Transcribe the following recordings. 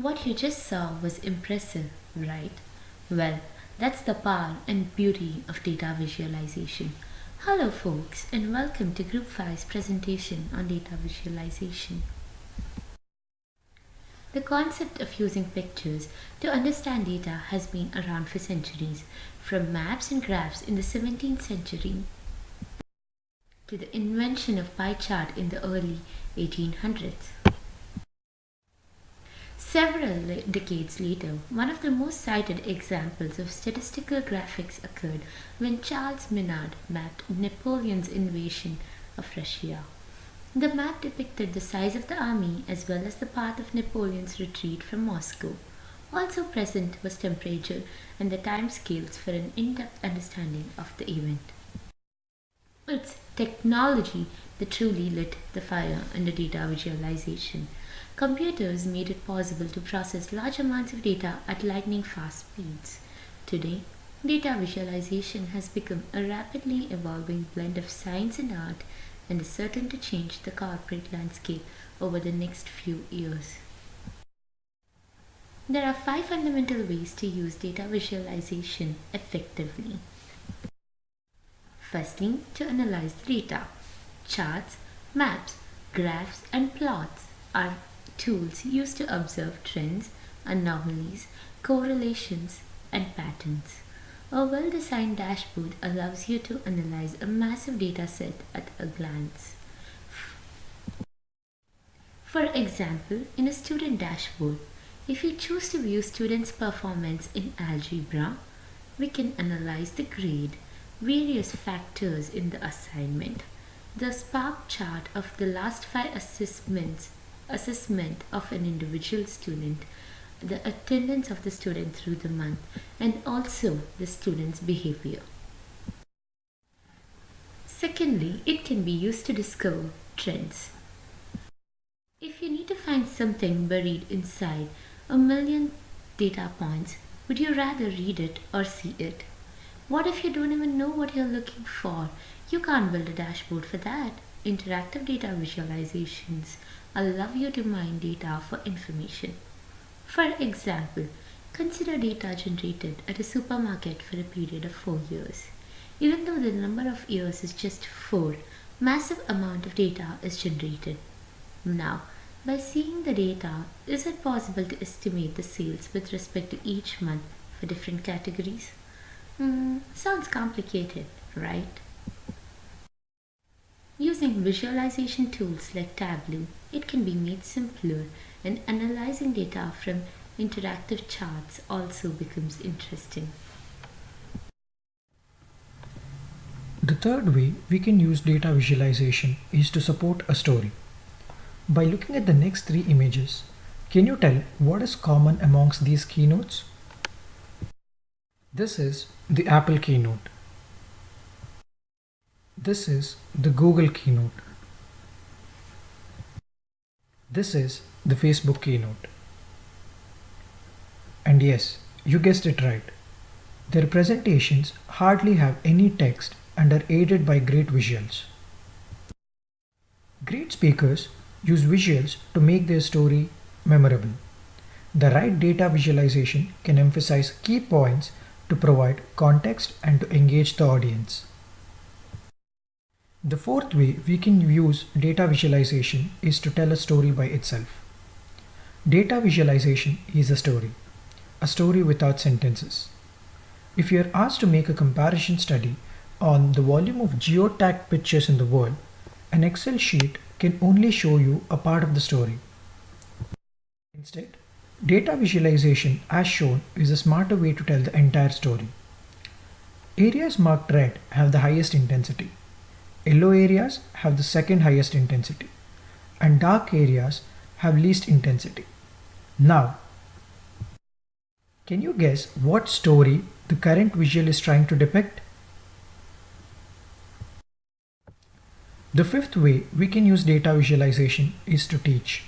What you just saw was impressive, right? Well, that's the power and beauty of data visualization. Hello folks and welcome to Group 5's presentation on data visualization. The concept of using pictures to understand data has been around for centuries, from maps and graphs in the 17th century to the invention of pie chart in the early 1800s. Several decades later, one of the most cited examples of statistical graphics occurred when Charles Minard mapped Napoleon's invasion of Russia. The map depicted the size of the army as well as the path of Napoleon's retreat from Moscow. Also present was temperature and the time scales for an in-depth understanding of the event. It's technology that truly lit the fire under data visualization. Computers made it possible to process large amounts of data at lightning fast speeds. Today, data visualization has become a rapidly evolving blend of science and art and is certain to change the corporate landscape over the next few years. There are 5 fundamental ways to use data visualization effectively. Firstly, to analyze the data. Charts, maps, graphs, and plots are tools used to observe trends, anomalies, correlations, and patterns. A well-designed dashboard allows you to analyze a massive data set at a glance. For example, in a student dashboard, if you choose to view students' performance in algebra, we can analyze the grade, various factors in the assignment, the spark chart of the last 5 assessment of an individual student, the attendance of the student through the month, and also the student's behavior. Secondly, it can be used to discover trends. If you need to find something buried inside a million data points, would you rather read it or see it? What if you don't even know what you're looking for? You can't build a dashboard for that. Interactive data visualizations allow you to mine data for information. For example, consider data generated at a supermarket for a period of 4 years. Even though the number of years is just 4, massive amount of data is generated. Now, by seeing the data, is it possible to estimate the sales with respect to each month for different categories? Sounds complicated, right? Using visualization tools like Tableau, it can be made simpler, and analyzing data from interactive charts also becomes interesting. The third way we can use data visualization is to support a story. By looking at the next 3 images, can you tell what is common amongst these keynotes? This is the Apple keynote. This is the Google keynote. This is the Facebook keynote. And yes, you guessed it right. Their presentations hardly have any text and are aided by great visuals. Great speakers use visuals to make their story memorable. The right data visualization can emphasize key points to provide context and to engage the audience. The fourth way we can use data visualization is to tell a story by itself. Data visualization is a story without sentences. If you are asked to make a comparison study on the volume of geotagged pictures in the world, an Excel sheet can only show you a part of the story. Instead, data visualization, as shown, is a smarter way to tell the entire story. Areas marked red have the highest intensity. Yellow areas have the second highest intensity, and dark areas have least intensity. Now, can you guess what story the current visual is trying to depict? The fifth way we can use data visualization is to teach.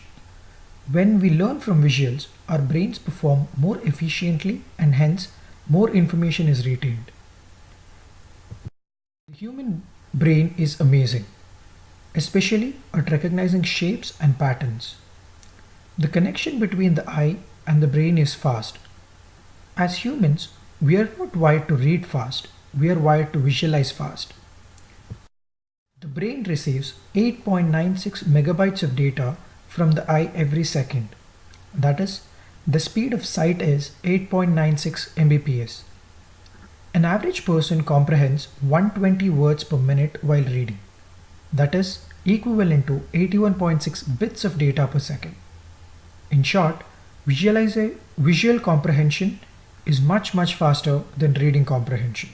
When we learn from visuals, our brains perform more efficiently and hence more information is retained. The human brain is amazing, especially at recognizing shapes and patterns. The connection between the eye and the brain is fast. As humans, we are not wired to read fast, we are wired to visualize fast. The brain receives 8.96 megabytes of data from the eye every second. That is, the speed of sight is 8.96 Mbps. An average person comprehends 120 words per minute while reading. That is equivalent to 81.6 bits of data per second. In short, visual comprehension is much faster than reading comprehension.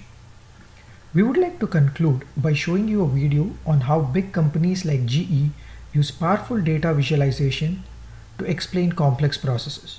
We would like to conclude by showing you a video on how big companies like GE use powerful data visualization to explain complex processes.